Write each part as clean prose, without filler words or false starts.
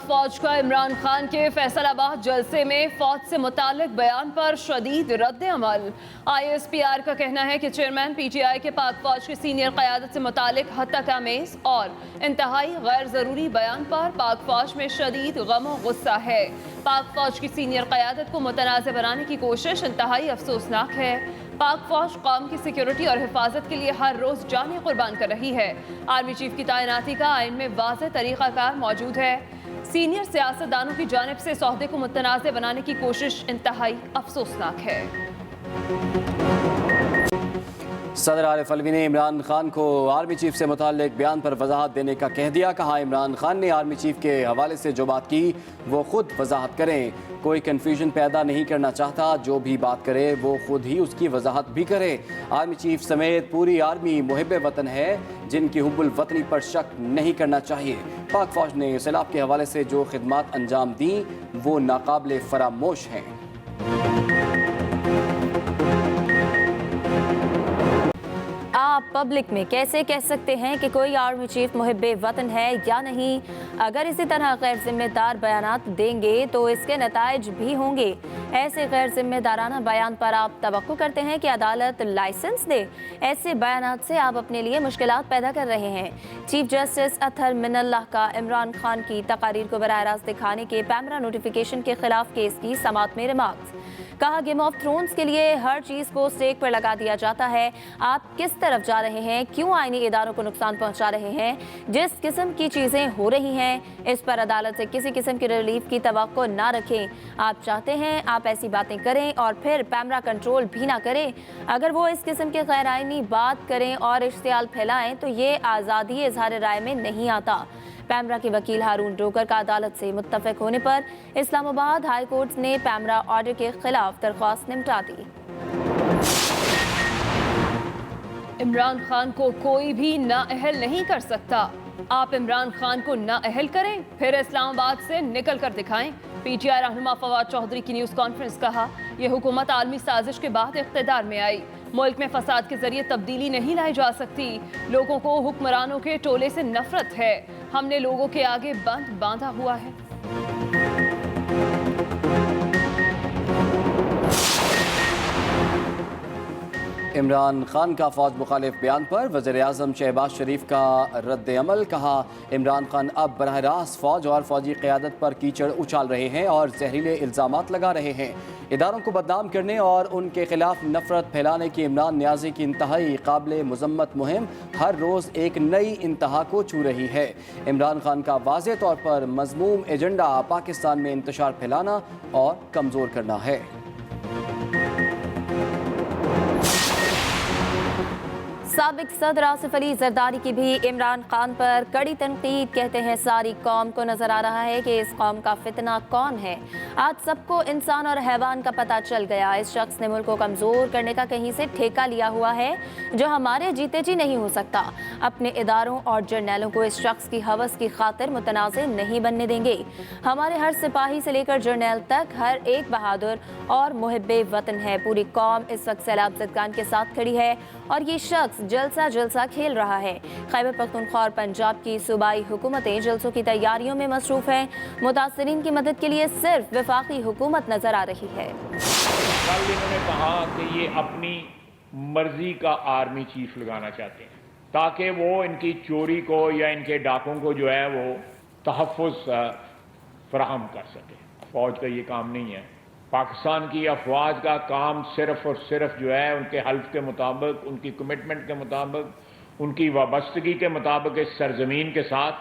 فوج کا عمران خان کے فیصل آباد جلسے میں فوج سے متعلق بیان پر شدید رد عمل۔ ISPR کا کہنا ہے کہ چیئرمین PTI کے پاک فوج کی سینئر قیادت سے متعلق حد تک آمیز اور انتہائی غیر ضروری بیان پر پاک فوج میں شدید غم و غصہ ہے۔ پاک فوج کی سینئر قیادت کو متنازع بنانے کی کوشش انتہائی افسوسناک ہے۔ پاک فوج قوم کی سیکیورٹی اور حفاظت کے لیے ہر روز جانیں قربان کر رہی ہے۔ آرمی چیف کی تعیناتی کا آئین میں واضح طریقہ کار موجود ہے۔ سینئر سیاستدانوں کی جانب سے اس عہدے کو متنازع بنانے کی کوشش انتہائی افسوسناک ہے۔ صدر عارف علوی نے عمران خان کو آرمی چیف سے متعلق بیان پر وضاحت دینے کا کہہ دیا۔ کہا عمران خان نے آرمی چیف کے حوالے سے جو بات کی وہ خود وضاحت کریں، کوئی کنفیوژن پیدا نہیں کرنا چاہتا، جو بھی بات کرے وہ خود ہی اس کی وضاحت بھی کرے۔ آرمی چیف سمیت پوری آرمی محب وطن ہے، جن کی حب الوطنی پر شک نہیں کرنا چاہیے۔ پاک فوج نے سیلاب کے حوالے سے جو خدمات انجام دیں وہ ناقابل فراموش ہیں۔ آپ پبلک میں کیسے کہہ سکتے ہیں کہ کوئی آرمی چیف محب وطن ہے یا نہیں؟ اگر اسی طرح غیر ذمہ دار بیانات دیں گے تو اس کے نتائج بھی ہوں گے۔ ایسے غیر ذمہ دارانہ بیان پر آپ توقع کرتے ہیں کہ عدالت لائسنس دے؟ ایسے بیانات سے آپ اپنے لیے مشکلات پیدا کر رہے ہیں۔ چیف جسٹس اطہر من اللہ کا عمران خان کی تقاریر کو براہ راست دکھانے کے پیمرا نوٹیفیکیشن کے خلاف کیس کی سماعت میں ریمارکس۔ کہا گیم آف تھرونز کے لیے ہر چیز کو سٹیک پر لگا دیا جاتا ہے۔ آپ کس طرف جا رہے ہیں؟ کیوں آئینی اداروں کو نقصان پہنچا رہے ہیں؟ جس قسم کی چیزیں ہو رہی ہیں اس پر عدالت سے کسی قسم کی ریلیف کی توقع نہ رکھیں۔ آپ چاہتے ہیں آپ ایسی باتیں کریں اور پھر پیمرا کنٹرول بھی نہ کریں؟ اگر وہ اس قسم کے غیر آئینی بات کریں اور اشتعال پھیلائیں تو یہ آزادی اظہار رائے میں نہیں آتا۔ پیمرا کے وکیل ہارون ڈوگر کا عدالت سے متفق ہونے پر اسلام آباد ہائی کورٹ نے پیمرا آرڈر کے خلاف درخواست نمٹا دی۔ عمران خان کو کوئی بھی نااہل نہیں کر سکتا۔ آپ عمران خان کو نااہل کریں پھر اسلام آباد سے نکل کر دکھائیں۔ PTI رہنما فواد چودھری کی نیوز کانفرنس۔ کہا یہ حکومت عالمی سازش کے بعد اقتدار میں آئی، ملک میں فساد کے ذریعے تبدیلی نہیں لائی جا سکتی۔ لوگوں کو حکمرانوں کے ٹولے سے نفرت ہے، ہم نے لوگوں کے آگے بند باندھا ہوا ہے۔ عمران خان کا فوج مخالف بیان پر وزیر اعظم شہباز شریف کا رد عمل۔ کہا عمران خان اب براہ راست فوج اور فوجی قیادت پر کیچڑ اچھال رہے ہیں اور زہریلے الزامات لگا رہے ہیں۔ اداروں کو بدنام کرنے اور ان کے خلاف نفرت پھیلانے کی عمران نیازی کی انتہائی قابل مذمت مہم ہر روز ایک نئی انتہا کو چھو رہی ہے۔ عمران خان کا واضح طور پر مذموم ایجنڈا پاکستان میں انتشار پھیلانا اور کمزور کرنا ہے۔ سابق صدر آصف علی زرداری کی بھی عمران خان پر کڑی تنقید۔ کہتے ہیں ساری قوم کو نظر آ رہا ہے کہ اس قوم کا فتنہ کون ہے۔ آج سب کو انسان اور حیوان کا پتہ چل گیا۔ اس شخص نے ملک کو کمزور کرنے کا کہیں سے ٹھیکہ لیا ہوا ہے جو ہمارے جیتے جی نہیں ہو سکتا۔ اپنے اداروں اور جرنیلوں کو اس شخص کی ہوس کی خاطر متنازع نہیں بننے دیں گے۔ ہمارے ہر سپاہی سے لے کر جرنیل تک ہر ایک بہادر اور محب وطن ہے۔ پوری قوم اس وقت سیلاب زدگان کے ساتھ کھڑی ہے اور یہ شخص جلسہ کھیل رہا ہے۔ خیبر پختونخوا اور پنجاب کی صوبائی حکومتیں جلسوں کی تیاریوں میں مصروف ہیں۔ متاثرین کی مدد کے لیے صرف وفاقی حکومت نظر آ رہی ہے۔ کل انہوں نے کہا کہ یہ اپنی مرضی کا آرمی چیف لگانا چاہتے ہیں تاکہ وہ ان کی چوری کو یا ان کے ڈاکوں کو جو ہے وہ تحفظ فراہم کر سکے۔ فوج کا یہ کام نہیں ہے۔ پاکستان کی افواج کا کام صرف اور صرف جو ہے ان کے حلف کے مطابق، ان کی کمٹمنٹ کے مطابق، ان کی وابستگی کے مطابق اس سرزمین کے ساتھ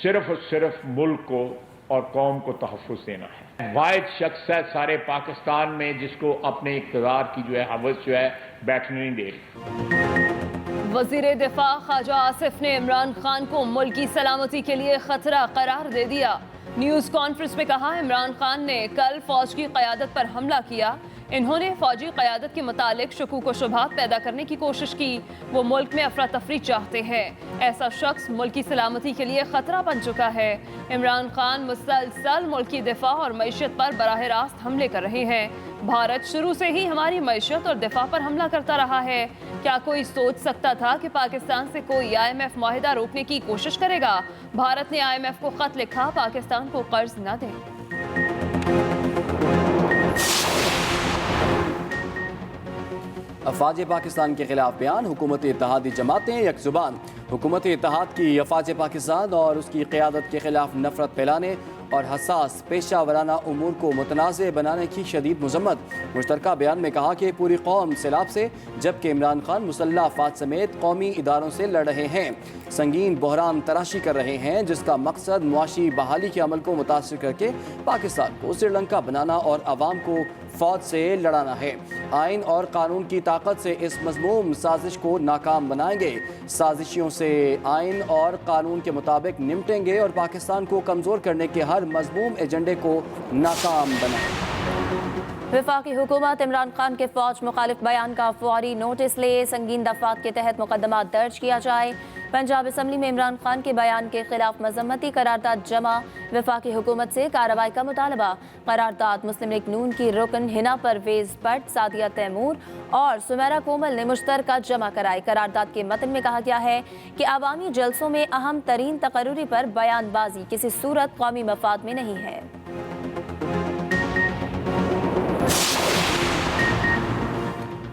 صرف اور صرف ملک کو اور قوم کو تحفظ دینا ہے۔ واحد شخص ہے سارے پاکستان میں جس کو اپنے اقتدار کی جو ہے ہوس جو ہے بیٹھنے نہیں دے رہی۔ وزیر دفاع خواجہ آصف نے عمران خان کو ملک کی سلامتی کے لیے خطرہ قرار دے دیا۔ نیوز کانفرنس میں کہا عمران خان نے کل فوج کی قیادت پر حملہ کیا۔ انہوں نے فوجی قیادت کے متعلق شکوک و شبہات پیدا کرنے کی کوشش کی۔ وہ ملک میں افراتفری چاہتے ہیں۔ ایسا شخص ملک کی سلامتی کے لیے خطرہ بن چکا ہے۔ عمران خان مسلسل ملک کی دفاع اور معیشت پر براہ راست حملے کر رہے ہیں۔ भारत शुरू से ही हमारी मईशत और दिफा पर हमला करता रहा है। क्या कोई सोच सकता था कि पाकिस्तान से कोई IMF मुआहिदा रोकने की कोशिश करेगा? भारत ने IMF को खत लिखा, पाकिस्तान को कर्ज न दें। अफवाज पाकिस्तान के खिलाफ बयान, हुकूमत इत्तेहादी जमातें यकजुबान। हुकूमत इत्तेहाद की अफवाज पाकिस्तान और उसकी क़यादत के खिलाफ नफरत फैलाने और हसास पेशा वराना उमूर को मुतनाज़ बनाने की शदीद मजम्मत। मुश्तरका बयान में कहा कि पूरी कौम सैलाब से, जबकि इमरान खान मुसल्लह अफवाज समेत कौमी इदारों से लड़ रहे हैं, संगीन बहरान तराशी कर रहे हैं, जिसका मकसद मुआशी बहाली के अमल को मुतासर करके पाकिस्तान को श्रीलंका बनाना और अवाम को फौज से लड़ाना है। आइन और कानून की ताकत से इस मज़मूम साजिश को नाकाम बनाएंगे। साजिशियों से आइन और कानून के मुताबिक निपटेंगे और पाकिस्तान को कमज़ोर करने के हर मज़मूम एजेंडे को नाकाम बनाएंगे। वफाकी हुकूमत इमरान खान के फौज मुखालिफ बयान का फौरी नोटिस ले, संगीन दफात के तहत मुकदमा दर्ज किया जाए। पंजाब असम्बली में इमरान खान के बयान के खिलाफ मजम्मती करारदाद जमा, वफाकी हुकूमत से कार्रवाई का मुतालबा। करारदाद मुस्लिम लीग नून की रुकन हिना परवेज भट्ट, सादिया तैमूर और सुमेरा कोमल ने मुश्तरका जमा कराई। करारदाद के मतन में कहा गया है कि आवामी जलसों में अहम तरीन तकर्रुरी पर बयानबाजी किसी सूरत कौमी मफाद में नहीं है।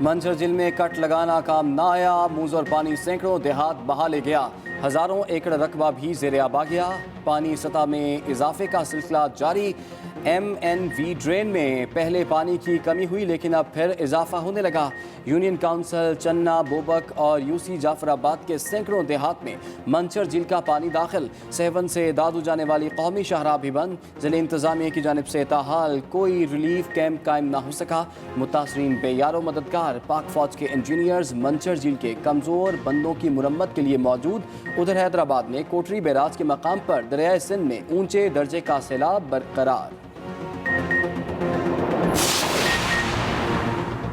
मंझर झील में कट लगाना काम ना आया, मूज और पानी सैकड़ों देहात बहा ले गया, हजारों एकड़ रकबा भी ज़ेरे आब आ गया। पानी सतह में इजाफे का सिलसिला जारी। MNV ड्रेन में पहले पानी की कमी हुई, लेकिन अब फिर इजाफा होने लगा। यूनियन काउंसिल चन्ना, बोबक और UC जाफराबाद के सैकड़ों देहात में मंझर झील का पानी दाखिल। सहवन से दादू जाने वाली कौमी शाहराह भी बंद। ज़िले इंतजामिया की जानिब से ताहाल कोई रिलीफ कैंप कायम ना हो सका। मुतासरीन बेयारो मददगार। पाक फौज के इंजीनियर्स मंझर झील के कमज़ोर बंदों की मुरम्मत के लिए मौजूद। उधर हैदराबाद में कोटरी बैराज के मकाम पर दरियाए सिंध में ऊंचे दर्जे का सैलाब बरकरार।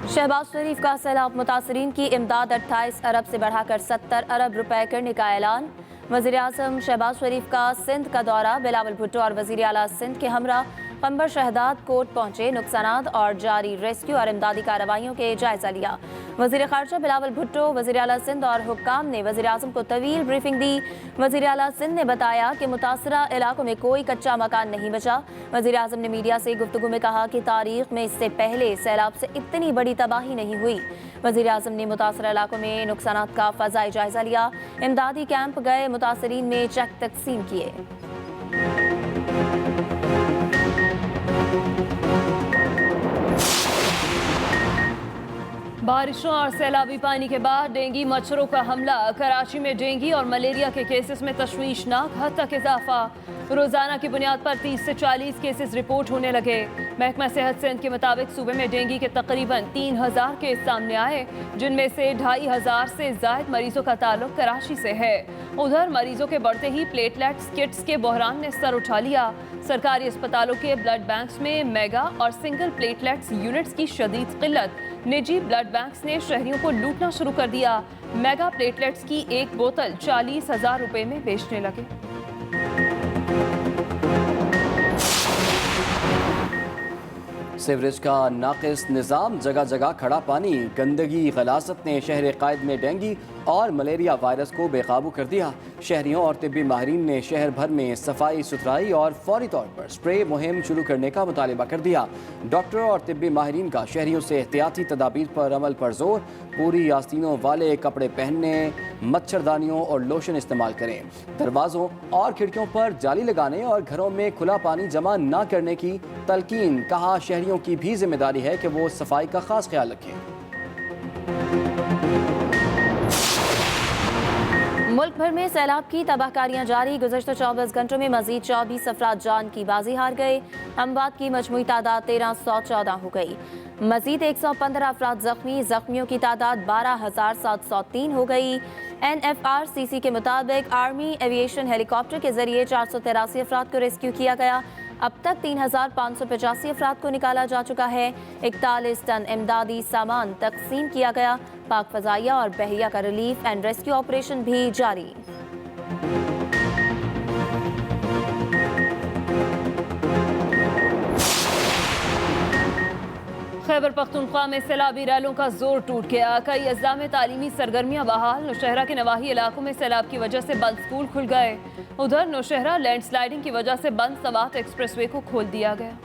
शहबाज शरीफ का सैलाब मुतासरीन की इमदाद 28 अरब से बढ़ाकर 70 अरब रुपए करने का ऐलान। वज़ीर आज़म शहबाज शरीफ का सिंध का दौरा, बिलावल भुट्टो और वज़ीर आला सिंध के हमरा कंबर शहदाद कोर्ट पहुंचे, नुकसानात और जारी रेस्क्यू और इमदादी कार्रवाइयों के जायजा लिया। वज़ीर ख़ारजा बिलावल भुट्टो, वज़ीर आला सिंध और हुक्काम ने वज़ीर आज़म को तवील ब्रीफिंग दी। वज़ीर आला सिंध ने बताया कि मुतासरा इलाकों में कोई कच्चा मकान नहीं बचा। वज़ीर आज़म ने मीडिया से गुफ्तगू में कहा कि तारीख में इससे पहले सैलाब से इतनी बड़ी तबाही नहीं हुई। वज़ीर आज़म ने मुतासरा इलाकों में नुकसानात का फ़ज़ाई जायजा लिया। इमदादी कैंप गए मुतासरीन में चेक तकसीम किए। बारिशों और सैलाबी पानी के बाद डेंगू मच्छरों का हमला। कराची में डेंगू और मलेरिया के केसेस में तशवीशनाक हद तक इजाफा। रोजाना की बुनियाद पर 30 से 40 केसेस रिपोर्ट होने लगे। महकमा सेहत सिंध के मुताबिक सूबे में डेंगू के तकरीबन 3000 केस सामने आए, जिनमें से 2500 से जायद मरीजों का ताल्लुक कराची से है। उधर मरीजों के बढ़ते ही प्लेटलेट्स किट्स के बहरान ने सर उठा लिया। सरकारी अस्पतालों के ब्लड बैंक्स में मेगा और सिंगल प्लेटलेट्स यूनिट्स की शदीद किल्लत। निजी ब्लड बैंक्स ने शहरियों को लूटना शुरू कर दिया। मेगा प्लेटलेट्स की एक बोतल 40,000 रुपए में बेचने लगे। सीवरेज का नाकिस निज़ाम, जगह जगह खड़ा पानी, गंदगी गलासत ने शहर कायद में डेंगू और मलेरिया वायरस को बेकाबू कर दिया। शहरियों और तिब्बी माहिरीन ने शहर भर में सफाई सुथराई और फौरी तौर पर स्प्रे मुहिम शुरू करने का मुतालिबा कर दिया। डॉक्टरों और तिब्बी माहिरीन का शहरियों से एहतियाती तदाबीर पर अमल पर जोर। पूरी आस्तीनों वाले कपड़े पहनने, मच्छरदानियों और लोशन इस्तेमाल करें। दरवाज़ों और खिड़कियों पर जाली लगाने और घरों में खुला पानी जमा न करने की तलकीन। कहा शहरियों की भी जिम्मेदारी है कि वो सफाई का खास ख्याल रखें। मुल्क भर में सैलाब की तबाहकारियां जारी। गुज़श्ता 24 घंटों में मजीद 24 अफराद जान की बाजी हार गए। अमवात की मजमूई तादाद 1314 हो गई। मजीद 115 अफराद जख्मी, जख्मियों की तादाद 12,703 हो गई। NFRCC के मुताबिक आर्मी एविएशन हेलीकॉप्टर के जरिए 483 अफराद को रेस्क्यू किया गया। अब तक 3,585 अफराद को निकाला जा चुका है। 41 टन इमदादी सामान तकसीम किया गया। पाक फजाइया और बहरिया का रिलीफ एंड रेस्क्यू ऑपरेशन भी जारी। खैबर पख्तूनख्वा में सैलाबी रैलों का जोर टूट गया। कई अजला में तालीमी सरगर्मियां बहाल। नौशहरा के नवाही इलाकों में सैलाब की वजह से बंद स्कूल खुल गए। उधर नौशहरा लैंडस्लाइडिंग की वजह से बंद सवात एक्सप्रेसवे को खोल दिया गया।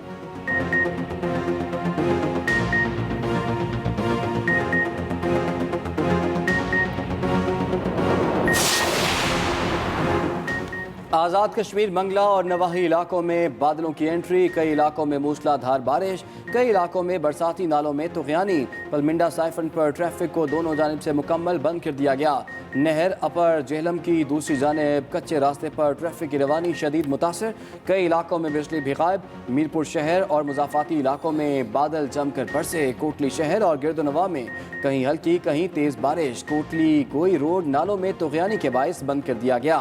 आज़ाद कश्मीर मंगला और नवाही इलाकों में बादलों की एंट्री। कई इलाकों में मूसलाधार बारिश। कई इलाकों में बरसाती नालों में तुग़यानी। पलमिंडा साइफन पर ट्रैफिक को दोनों जानिब से मुकम्मल बंद कर दिया गया। नहर अपर जेहलम की दूसरी जानिब कच्चे रास्ते पर ट्रैफिक की रवानी शदीद मुतासर। कई इलाकों में बिजली भी गायब। मीरपुर शहर और मुजाफाती इलाकों में बादल जमकर बरसे। कोटली शहर और गिरदोनवा में कहीं हल्की कहीं तेज़ बारिश। कोटली गोई रोड नालों में तुग़यानी के बायस बंद कर दिया गया।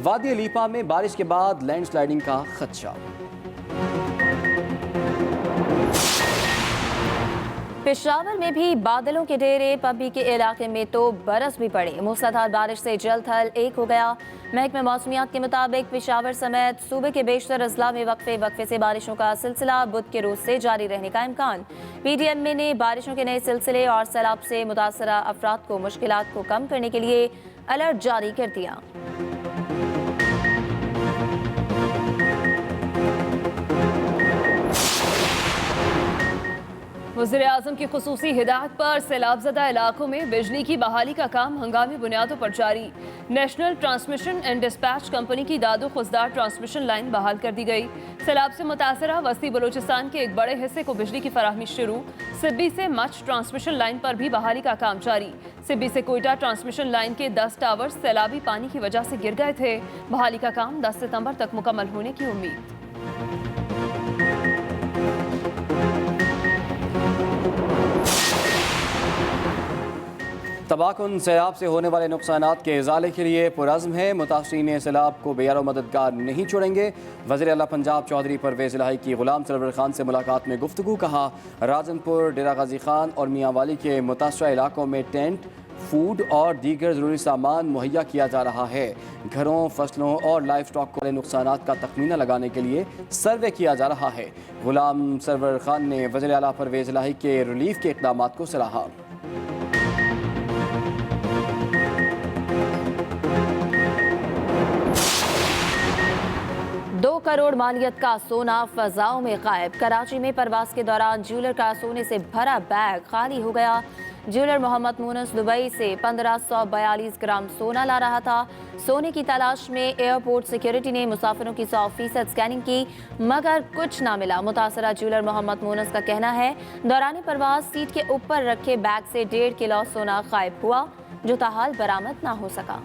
वादी लीपा में बारिश के बाद लैंडस्लाइडिंग का खदशा। पेशावर में भी बादलों के डेरे। पब्बी के इलाके में तो बरस भी पड़े। मूसलाधार बारिश से जल थल एक हो गया। महकमे मौसमियात के मुताबिक पेशावर समेत सूबे के बेशतर अजला में वक्फे से बारिशों का सिलसिला बुध के रोज से जारी रहने का इम्कान। PDM ने बारिशों के नए सिलसिले और सैलाब से मुतासरा अफराद को मुश्किलात को कम करने के लिए अलर्ट जारी कर दिया। वज़ीर-ए-आज़म की खुसूसी हिदायत पर सैलाबज़दा इलाकों में बिजली की बहाली का काम हंगामी बुनियादों पर जारी। National transmission and dispatch company की दादो खुजदार ट्रांसमिशन लाइन बहाल कर दी गई। सैलाब से मुतासरा वस्ती बलूचिस्तान के एक बड़े हिस्से को बिजली की फराहमी शुरू। सिब्बी से मच ट्रांसमिशन लाइन पर भी बहाली का काम जारी। सिब्बी से कोयटा ट्रांसमिशन लाइन के 10 टावर सैलाबी पानी की वजह से गिर गए थे। बहाली का काम 10 सितंबर तक मुकम्मल होने की उम्मीद। तबाहकुन सैलाब से होने वाले नुकसानात के इजाले के लिए पुरज़्म है। मुतासरीन सैलाब को बेयारो मददगार नहीं छोड़ेंगे। वज़ीर आला पंजाब चौधरी परवेज़ इलाही की गुलाम सरवर खान से मुलाकात में गुफ्तगू। कहा, राजनपुर, डेरा गाजी खान और मियाँ वाली के मुतासरा इलाकों में टेंट, फूड और दीगर ज़रूरी सामान मुहैया किया जा रहा है। घरों, फसलों और लाइफ स्टॉक को नुकसानात का तखमीना लगाने के लिए सर्वे किया जा रहा है। गुलाम सरवर खान ने वज़ीर आला परवेज़ इलाही के रिलीफ के इक़दामात को सराहा। 2 करोड़ मालियत का सोना फजाओं में गायब। कराची में परवास के दौरान ज्वेलर का सोने से भरा बैग खाली हो गया। ज्वेलर मोहम्मद मूनस दुबई से 1542 ग्राम सोना ला रहा था। सोने की तलाश में एयरपोर्ट सिक्योरिटी ने मुसाफिरों की 100% स्कैनिंग की, मगर कुछ ना मिला। मुतासरा ज्वेलर मोहम्मद मूनस का कहना है, दौरान परवास सीट के ऊपर रखे बैग से 1.5 किलो सोना गायब हुआ, जो ताहाल बरामद ना हो सका।